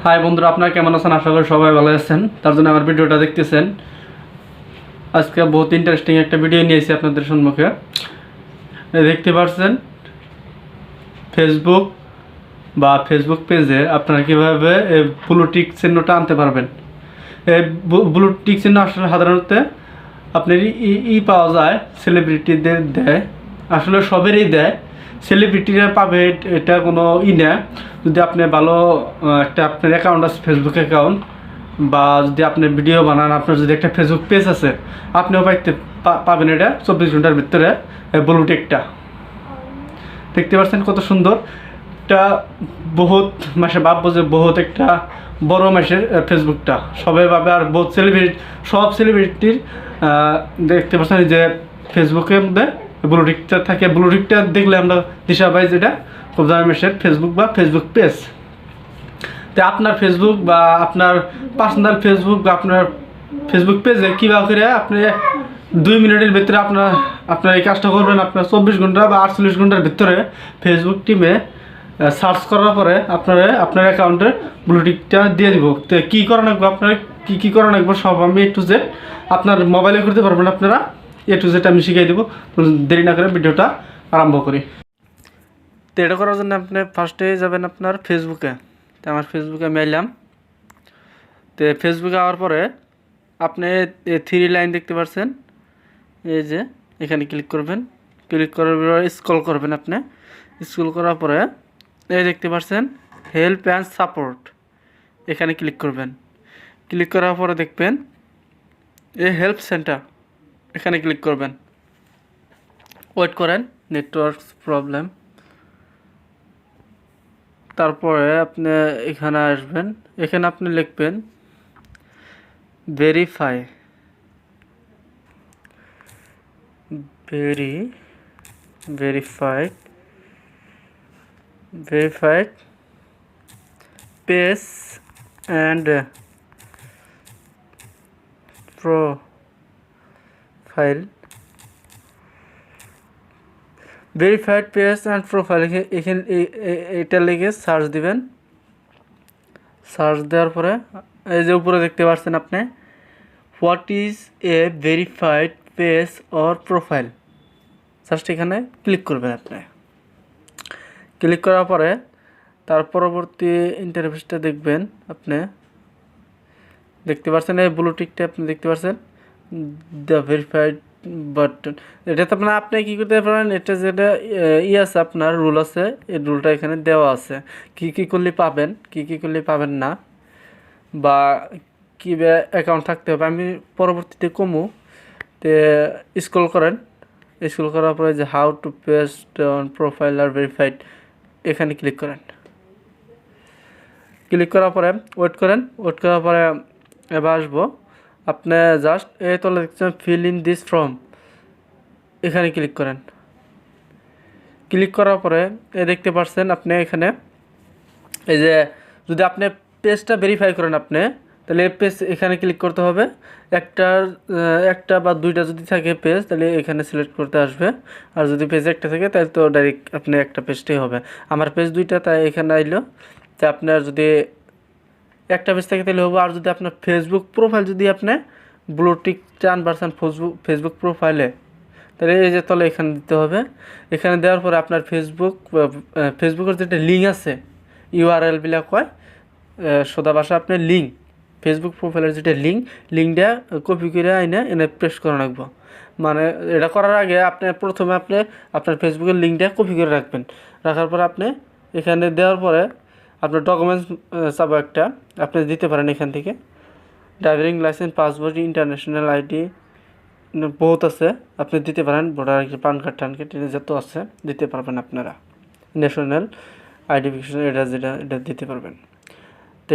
High বন্ধুরা, আপনারা কেমন আছেন? আশা করি সবাই ভালো আছেন। তার জন্য আমার ভিডিওটা দেখতেছেন। আজকে বহুত ইন্টারেস্টিং একটা ভিডিও নিয়েছি আপনাদের সম্মুখে। দেখতে পাচ্ছেন ফেসবুক বা ফেসবুক পেজে আপনারা কীভাবে এই ব্লু টিক চিহ্নটা আনতে পারবেন। এই ব্লু টিক চিহ্ন আসলে সাধারণত আপনার পাওয়া যায়, সেলিব্রিটিদের দেয়, আসলে সবেরই দেয়। সেলিব্রিটিরা পাবে এটা কোনো না। যদি আপনি ভালো একটা আপনার অ্যাকাউন্ট আছে, ফেসবুক অ্যাকাউন্ট, বা যদি আপনি ভিডিও বানান, আপনার যদি একটা ফেসবুক পেজ আছে, আপনিও পাবেন এটা 24 ঘন্টার ভিতরে। ব্লু টিকটা দেখতে পাচ্ছেন কত সুন্দর। এটা বহুত মাসে ভাববো যে বহুত একটা বড় মাসের ফেসবুকটা সবাই ভাবে। আর বহুত সব সেলিব্রিটির দেখতে পাচ্ছেন যে ফেসবুকের মধ্যে ব্লুটিকটা থাকে। ব্লুটিকটা দেখলে আমরা দিশা পাই যেটা খুব দামি মাসের ফেসবুক বা ফেসবুক পেজ। তো আপনার ফেসবুক বা আপনার পার্সোনাল ফেসবুক বা আপনার ফেসবুক পেজে কীভাবে করে আপনি 2 মিনিটের ভিতরে আপনার এই কাজটা করবেন। আপনার 24 ঘন্টা বা 48 ঘন্টার ভিতরে ফেসবুক টিমে সার্চ করার পরে আপনার অ্যাকাউন্টে ব্লুটিকটা দিয়ে দিব। তো কী করা লাগবে, আপনার কী করা লাগবে সব আমি A to Z আপনার মোবাইলে করতে পারবেন। আপনারা A to Z আমি শিখিয়ে দেবো। দেরি না করে ভিডিওটা আরম্ভ করি। তো এটা করার জন্য আপনি ফার্স্টে যাবেন আপনার ফেসবুকে। তো আমার ফেসবুকে আমি এলাম। তো ফেসবুকে আওয়ার পরে আপনি 3 লাইন দেখতে পাচ্ছেন, এই যে এখানে ক্লিক করবেন। ক্লিক করার পরে স্ক্রল করবেন। আপনি স্ক্রল করার পরে এই দেখতে পাচ্ছেন হেল্প অ্যান্ড সাপোর্ট, এখানে ক্লিক করবেন। ক্লিক করার পরে দেখবেন এই হেল্প সেন্টার, এখানে ক্লিক করবেন। ওয়েট করেন, নেটওয়ার্ক প্রবলেম। তারপরে আপনি এখানে আসবেন। এখানে আপনি লিখবেন verified page and profile। Verified page and profile, এখানে এটা লিখে সার্চ দিবেন। সার্চ দেওয়ার পরে এই যে উপরে দেখতে পাচ্ছেন আপনি what is a verified page or profile, just এখানে ক্লিক করবেন। আপনি ক্লিক করার পরে তার পরবর্তী ইন্টারফেসটা দেখবেন। আপনি দেখতে পাচ্ছেন এই ব্লু টিকটা আপনি দেখতে পাচ্ছেন দ্য ভেরিফাইড বাটন। এটাতে আপনি কী করতে পারেন, এটা যেটা আছে আপনার রুল আছে, এই রুলটা এখানে দেওয়া আছে কী করলে পাবেন, কী করলে পাবেন না, বা কী অ্যাকাউন্ট থাকতে হবে। আমি পরবর্তীতে কমু। তো স্ক্রল করেন। স্ক্রল করার পরে যে how to paste on profile আর ভেরিফাইড, এখানে ক্লিক করেন। ক্লিক করার পরে ওয়েট করেন। ওয়েট করার পরে এবার আসবো। আপনি জাস্ট এই তলে দেখছেন ফিল ইন দিস ফর্ম, এখানে ক্লিক করেন। ক্লিক করার পরে দেখতে পাচ্ছেন আপনি এখানে এই যে যদি আপনি পেজটা ভেরিফাই করেন আপনি, তাহলে পেজ এখানে ক্লিক করতে হবে। একটা বা দুইটা যদি থাকে পেজ, তাহলে এখানে সিলেক্ট করতে আসবে। আর যদি পেজ একটা থাকে তাহলে তো ডাইরেক্ট আপনি একটা পেজটাই হবে। আমার পেজ দুইটা, তাই এখানে আইলো। তো আপনার যদি একটা পেজ থাকে তাহলে হবে। আর যদি আপনার ফেসবুক প্রোফাইল যদি আপনি ব্লু টিক চান পারছেন ফেসবুক প্রোফাইলে, তাহলে এই যে তলে এখানে দিতে হবে। এখানে দেওয়ার পরে আপনার ফেসবুকের যেটা লিঙ্ক আছে, URL বিলা কয় সোজা ভাষা, আপনার লিঙ্ক ফেসবুক প্রোফাইলের যেটা লিঙ্কটা কপি করে এনে প্রেস করা রাখবো। মানে এটা করার আগে প্রথমে আপনার ফেসবুকের লিঙ্কটা কপি করে রাখবেন। রাখার পরে আপনি এখানে দেওয়ার পরে আপনার ডকুমেন্টস চাবো একটা, আপনি দিতে পারেন এখান থেকে। Driving licence, passport, international ID বহুত আছে, আপনি দিতে পারেন। ভোটার ID, পান কার্ড, যত আছে দিতে পারবেন আপনারা। ন্যাশনাল আইডেন্টিফিকেশন, এটা দিতে পারবেন। তো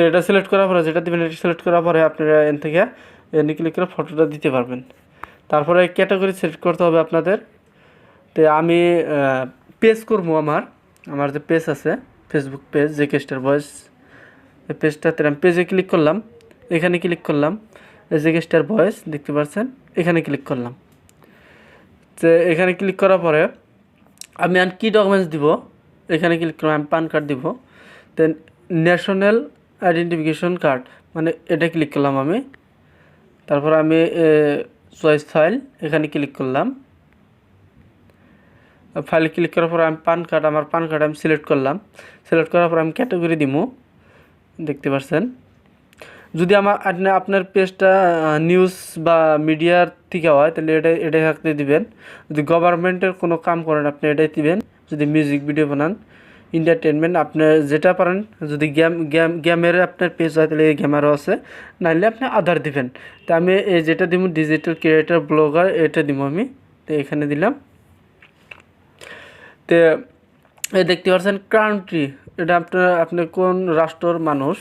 এটা সিলেক্ট করার পরে যেটা দেবেন, এটা সিলেক্ট করার পরে আপনারা থেকে এনে ক্লিক করে ফটোটা দিতে পারবেন। তারপরে ক্যাটাগরি সিলেক্ট করতে হবে আপনাদের। তো আমি পেজ করবো। আমার যে পেজ আছে Facebook page, JK star voice, এই পেজটাতে আমি পেজে ক্লিক করলাম। এখানে ক্লিক করলাম, জেকে স্টার ভয়েস দেখতে পাচ্ছেন, এখানে ক্লিক করলাম। তো এখানে ক্লিক করার পরে আমি আর কি ডকুমেন্টস দিব, এখানে ক্লিক করলাম। আমি পান কার্ড দিব। দেন ন্যাশনাল আইডেন্টিফিকেশন কার্ড, মানে এটা ক্লিক করলাম আমি। তারপর আমি চয়েস ফাইল এখানে ক্লিক করলাম। ফাইলে ক্লিক করার পর আমি আমার পান কার্ড আমি সিলেক্ট করলাম। সিলেক্ট করার পর আমি ক্যাটাগরি দিব, দেখতে পাচ্ছেন। যদি আপনার পেজটা নিউজ বা মিডিয়ার থেকে হয় তাহলে এটাই থাকতে দিবেন। যদি গভর্নমেন্টের কোনো কাম করেন আপনি এটাই দিবেন। যদি মিউজিক ভিডিও বানান, এন্টারটেনমেন্ট, আপনি যেটা পারেন। যদি গেমের আপনার পেজ হয় তাহলে গেমারও আছে, নাহলে আপনি আধার দিবেন। তো আমি যেটা দিব ডিজিটাল ক্রিয়েটর ব্লগার, এটা দিব আমি। তো এখানে দিলাম। তো দেখতে পাচ্ছেন কান্ট্রি, এটা আপনি কোন রাষ্ট্রের মানুষ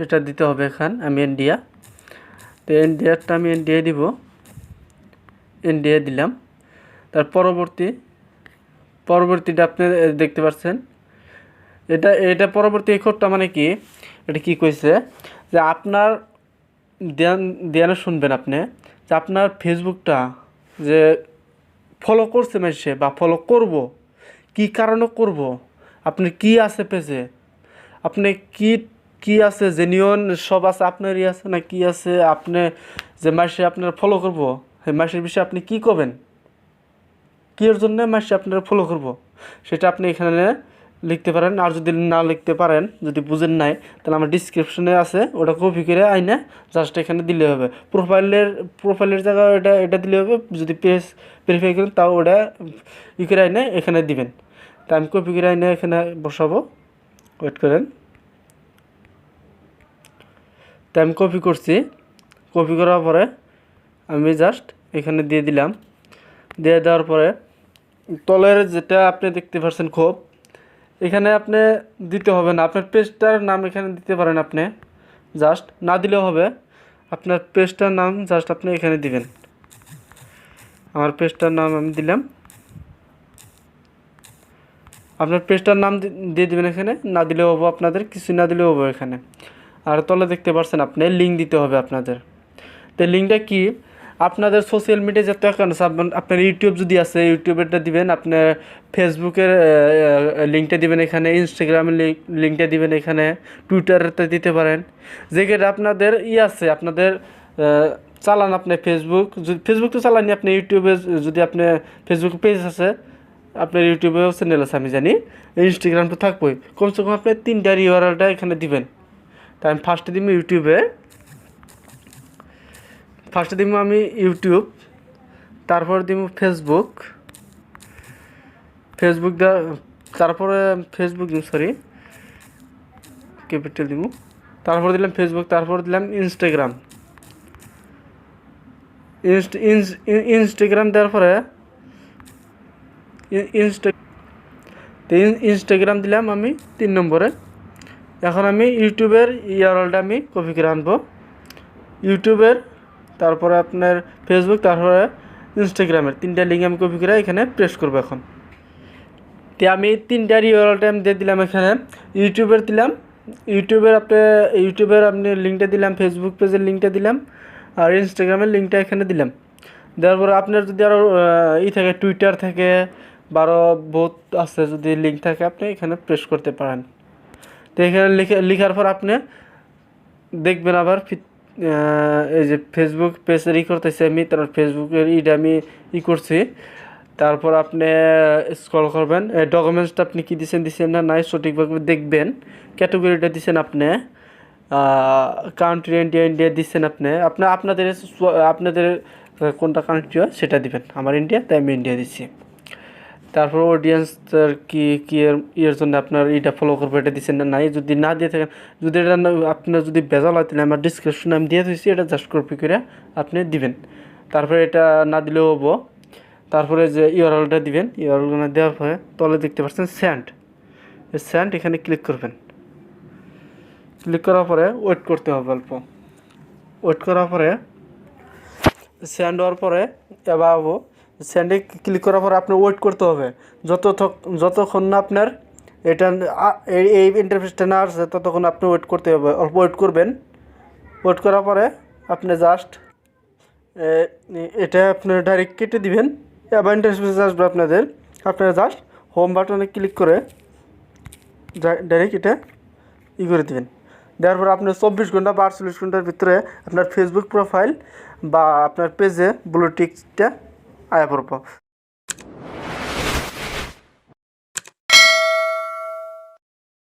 এটা দিতে হবে। আমি ইন্ডিয়া, তো ইন্ডিয়ারটা আমি ইন্ডিয়া দিব, ইন্ডিয়া দিলাম। তার পরবর্তীটা আপনি দেখতে পাচ্ছেন। এটা পরবর্তী কোডটা মানে কি, এটা কি কইছে যে আপনার ধ্যানে শুনবেন আপনি, যে আপনার ফেসবুকটা যে ফলো করছে মানুষে বা ফলো করব, কি কারণে করব, আপনি কি আছে পেজে, আপনি কি আছে জেনিউন সব আছে আপনারই আছে না কি আছে, আপনি যে মাসে আপনার ফলো করব সেই মাসের বিষয়ে আপনি কি করবেন, কি এর জন্য মাসে আপনারা ফলো করব, সেটা আপনি এখানে লিখতে পারেন। আর যদি না লিখতে পারেন, যদি বুঝেন নাই, তাহলে আমার ডিসক্রিপশনে আছে, ওটা কপি করে আইনে জাস্ট এখানে দিলে হবে। প্রোফাইলের জায়গায় এটা দিলে হবে। যদি পেজ ভেরিফাই করেন তাও ওটা করে আইনে এখানে দিবেন। তা আমি কপি করে আইনে এখানে বসাবো, ওয়েট করেন। তা আমি কপি করছি। কপি করার পরে আমি জাস্ট এখানে দিয়ে দিলাম। দিয়ে দেওয়ার পরে তলের যেটা আপনি দেখতে পাচ্ছেন খোপ, এখানে আপনি দিতে হবে না। আপনার পেজটার নাম এখানে দিতে পারেন আপনি, জাস্ট না দিলেও হবে। আপনার পেজটার নাম জাস্ট আপনি এখানে দিবেন। আমার পেজটার নাম আমি দিলাম। আপনার পেজটার নাম দিয়ে দিবেন এখানে, না দিলেও হবো, আপনাদের কিছু না দিলেও হবো এখানে। আর তলে দেখতে পাচ্ছেন আপনি লিঙ্ক দিতে হবে আপনাদের। তো লিঙ্কটা কি, আপনাদের সোশ্যাল মিডিয়া যত অ্যাকাউন্ট আছে, আপনার ইউটিউব যদি আছে ইউটিউবেরটা দিবেন, আপনার ফেসবুকের লিঙ্কটা দিবেন এখানে, ইনস্টাগ্রামের লিঙ্কটা দিবেন এখানে, টুইটারটা দিতে পারেন। যেটা আপনাদের আছে, আপনাদের চালান আপনি ফেসবুক তো চালানি, আপনি ইউটিউবে যদি আপনি ফেসবুক পেজ আছে, আপনার ইউটিউবেও চ্যানেল আছে আমি জানি, ইনস্টাগ্রাম তো থাকবোই। কমসে কম আপনি 3টার ইউআরএলটা এখানে দিবেন। তাই আমি ফার্স্টে দিব আমি ইউটিউব, তারপর দিব ফেসবুক তারপরে ক্যাপিটাল দিব, তারপর দিলাম ফেসবুক, তারপর দিলাম ইনস্টাগ্রাম দেওয়ার পরে ইনস্টাগ্রাম দিলাম আমি 3 নম্বরে। এখন আমি ইউটিউবের ইউআরএলটা আমি কপি করে আনবো, ইউটিউবের, তারপরে আপনার ফেসবুক, তারপরে ইনস্টাগ্রামের 3টা লিঙ্ক আমি কপি করে এখানে প্রেস করবো। এখন তো আমি 3টার ইউআরএলটা আমি দিয়ে দিলাম এখানে। ইউটিউবের দিলাম, ইউটিউবের আপনি লিঙ্কটা দিলাম, ফেসবুক পেজের লিঙ্কটা দিলাম, আর ইনস্টাগ্রামের লিঙ্কটা এখানে দিলাম। দেওয়ার পরে আপনার যদি আরও থাকে, টুইটার থেকে বারো বহুত আছে, যদি লিঙ্ক থাকে আপনি এখানে প্রেস করতে পারেন। তো এখানে লেখার পর আপনি দেখবেন আবার এই যে ফেসবুক পেজের করতেছি আমি, তারপর ফেসবুকের আমি করছি। তারপর আপনি স্ক্রল করবেন, ডকুমেন্টসটা আপনি কি দিচ্ছেন না নাই সঠিকভাবে দেখবেন। ক্যাটাগরিটা দিচ্ছেন আপনি, কান্ট্রি ইন্ডিয়া দিচ্ছেন আপনি, আপনাদের কোনটা কান্ট্রি হয় সেটা দিবেন। আমার ইন্ডিয়া, তাই আমি ইন্ডিয়া দিচ্ছি। তারপর অডিয়েন্সের কি এর জন্য আপনার এটা ফলো করবো, এটা দিচ্ছেন না নাই। যদি না দিয়ে থাকেন, যদি এটা আপনার যদি ভেজাল হয়, তাহলে আমার ডিসক্রিপশনে আমি দিয়ে দিচ্ছি, এটা জাস্ট কপি করে আপনি দিবেন। তারপরে এটা না দিলেও হবো। তারপরে যে ইউআরএলটা দিবেন, ইউআরএলটা দেওয়ার পরে তলে দেখতে পাচ্ছেন সেন্ড, এখানে ক্লিক করবেন। ক্লিক করার পরে ওয়েট করতে হবে অল্প। ওয়েট করার পরে সেন্ড হওয়ার পরে এবার সেন্ডে ক্লিক করার পরে আপনার ওয়েট করতে হবে যতক্ষণ না আপনার এটা এই ইন্টারফেসটা না আসছে, ততক্ষণ আপনি ওয়েট করতে হবে। অল্প ওয়েট করবেন। ওয়েট করার পরে আপনি জাস্ট এটা আপনার ডাইরেক্ট কেটে দিবেন। এবার ইন্টারফেস আসবে আপনারা জাস্ট হোম বাটনে ক্লিক করে ডাইরেক্ট এটা ই করে দেবেন। দেওয়ার পর আপনার 24 ঘন্টা বা 48 ঘন্টার ভিতরে আপনার ফেসবুক প্রোফাইল বা আপনার পেজে ব্লু টিকটা আয়া পড়ব।